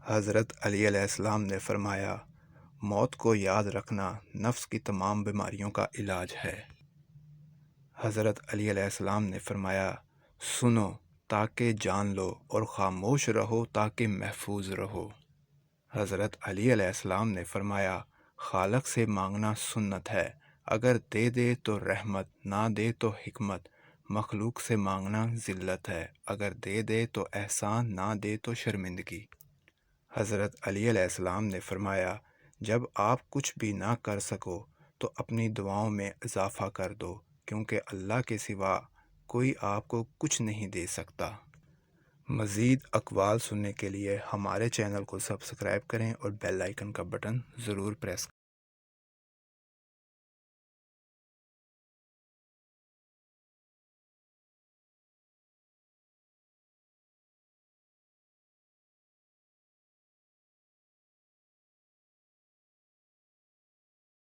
حضرت علی علیہ السلام نے فرمایا، موت کو یاد رکھنا نفس کی تمام بیماریوں کا علاج ہے۔ حضرت علی علیہ السلام نے فرمایا، سنو تاکہ جان لو اور خاموش رہو تاکہ محفوظ رہو۔ حضرت علی علیہ السلام نے فرمایا، خالق سے مانگنا سنت ہے، اگر دے دے تو رحمت، نہ دے تو حکمت، مخلوق سے مانگنا ذلت ہے، اگر دے دے تو احسان، نہ دے تو شرمندگی۔ حضرت علی علیہ السلام نے فرمایا، جب آپ کچھ بھی نہ کر سکو تو اپنی دعاؤں میں اضافہ کر دو، کیونکہ اللہ کے سوا کوئی آپ کو کچھ نہیں دے سکتا۔ مزید اقوال سننے کے لیے ہمارے چینل کو سبسکرائب کریں اور بیل آئیکن کا بٹن ضرور پریس کریں۔